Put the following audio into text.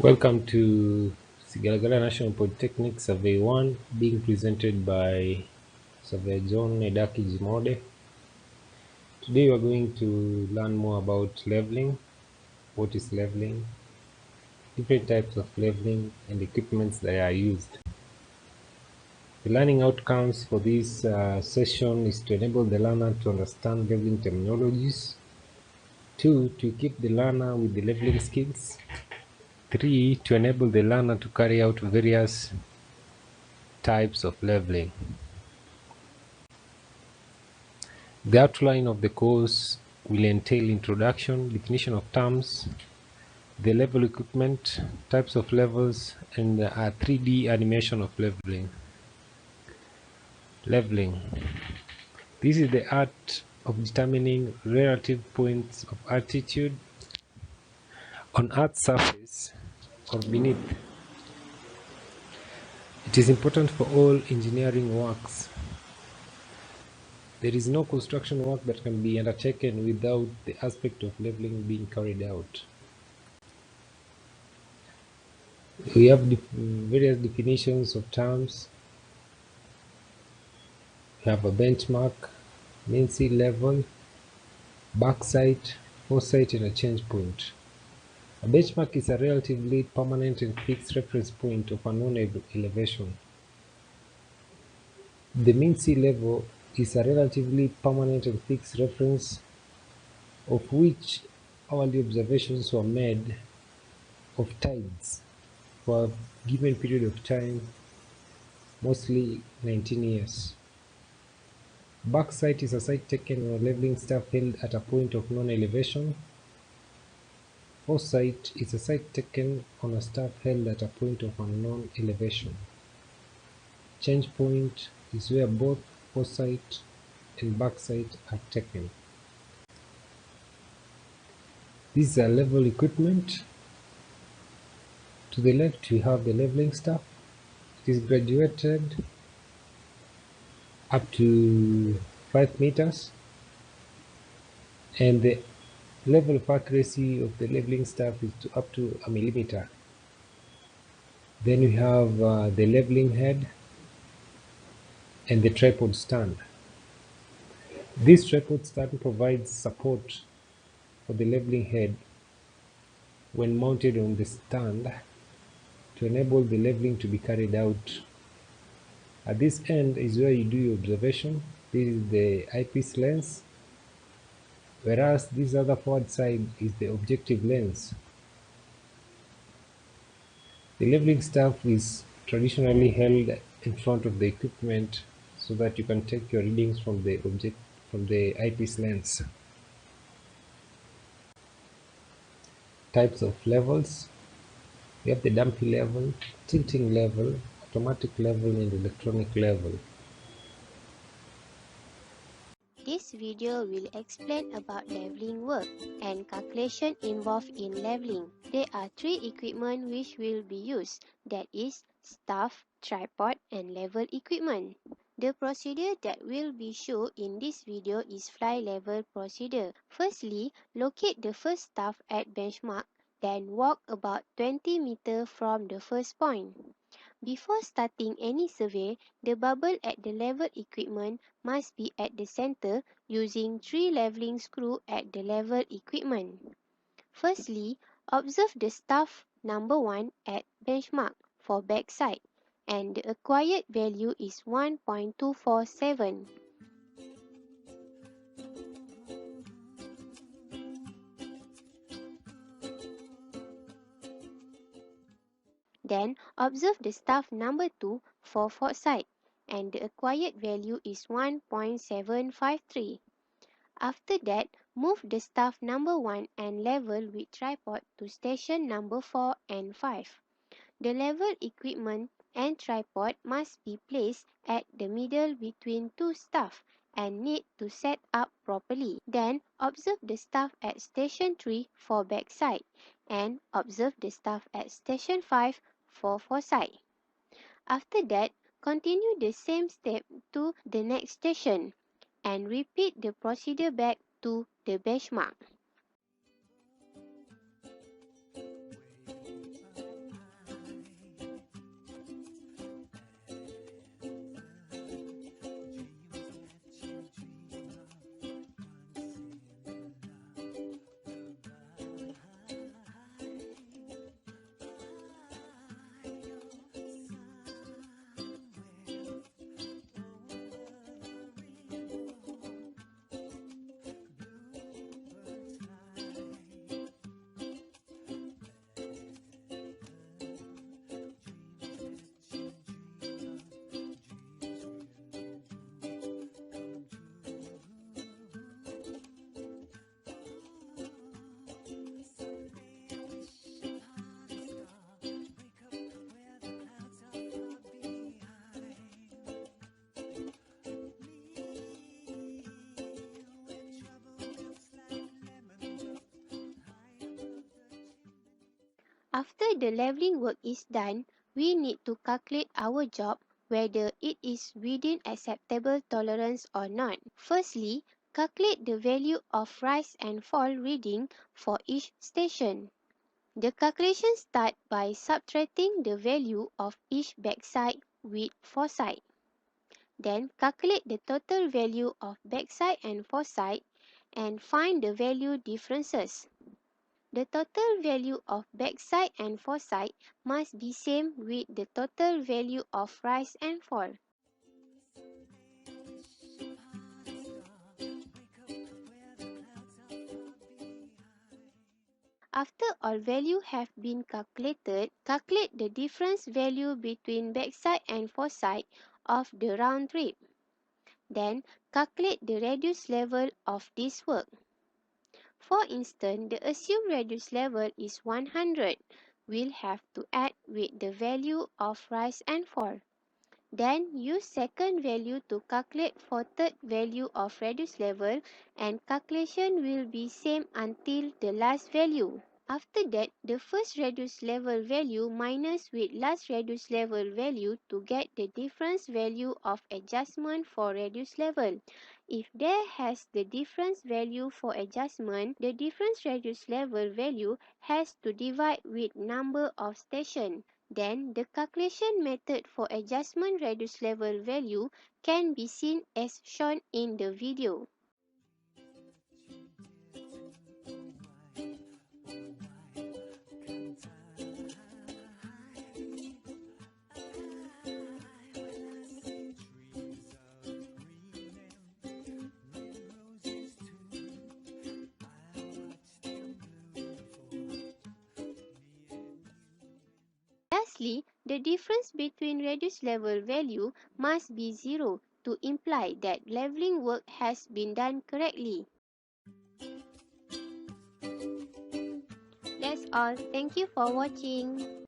Welcome to Sigalagala National Polytechnic Survey 1 being presented by Surveyor John Edaki Jimode. Today we are going to learn more about leveling, what is leveling, different types of leveling and equipments that are used. The learning outcomes for this session is to enable the learner to understand leveling terminologies, 2. To equip the learner with the leveling skills, 3. To enable the learner to carry out various types of leveling. The outline of the course will entail introduction, definition of terms, the level equipment, types of levels, and a 3D animation of leveling. Leveling. This is the art of determining relative points of altitude on Earth's surface or beneath. It is important for all engineering works. There is no construction work that can be undertaken without the aspect of leveling being carried out. We have various definitions of terms. We have a benchmark, mean sea level, bauxite, foresight, and a change point. A benchmark is a relatively permanent and fixed reference point of a known elevation. The mean sea level is a relatively permanent and fixed reference of which hourly observations were made of tides for a given period of time, mostly 19 years. Bauxite is a site taken on a leveling staff held at a point of known elevation. Foresight is a site taken on a staff held at a point of unknown elevation. Change point is where both foresight and bauxite are taken. These are level equipment. To the left we have the leveling staff. It is graduated up to 5 meters, and the level of accuracy of the leveling staff is up to a millimeter. Then we have the leveling head and the tripod stand. This tripod stand provides support for the leveling head when mounted on the stand to enable the leveling to be carried out. At this end is where you do your observation. This is the eyepiece lens, whereas this other forward side is the objective lens. The leveling staff is traditionally held in front of the equipment so that you can take your readings from the eyepiece lens. Types of levels. We have the dumpy level, tilting level, automatic level, and electronic level. This video will explain about leveling work and calculation involved in leveling. There are three equipment which will be used, that is staff, tripod and level equipment. The procedure that will be shown in this video is fly level procedure. Firstly, locate the first staff at benchmark, then walk about 20 meters from the first point. Before starting any survey, the bubble at the level equipment must be at the center using 3 leveling screws at the level equipment. Firstly, observe the staff number 1 at benchmark for backside, and the acquired value is 1.247. Then observe the staff number 2 for foresight, and the acquired value is 1.753. After that, move the staff number 1 and level with tripod to station number 4 and 5. The level equipment and tripod must be placed at the middle between two staff and need to set up properly. Then observe the staff at station 3 for backside and observe the staff at station 5 for foresight. After that, continue the same step to the next station and repeat the procedure back to the benchmark. After the leveling work is done, we need to calculate our job whether it is within acceptable tolerance or not. Firstly, calculate the value of rise and fall reading for each station. The calculation starts by subtracting the value of each backside with foresight. Then calculate the total value of backside and foresight and find the value differences. The total value of backside and foresight must be same with the total value of rise and fall. After all values have been calculated, calculate the difference value between backside and foresight of the round trip. Then, calculate the radius level of this work. For instance, the assumed radius level is 100. We'll have to add with the value of rise and fall. Then, use second value to calculate for third value of radius level, and calculation will be same until the last value. After that, the first radius level value minus with last radius level value to get the difference value of adjustment for radius level. If there has the difference value for adjustment, the difference radius level value has to divide with number of station. Then, the calculation method for adjustment radius level value can be seen as shown in the video. Lastly, the difference between radius level value must be 0 to imply that leveling work has been done correctly. That's all. Thank you for watching.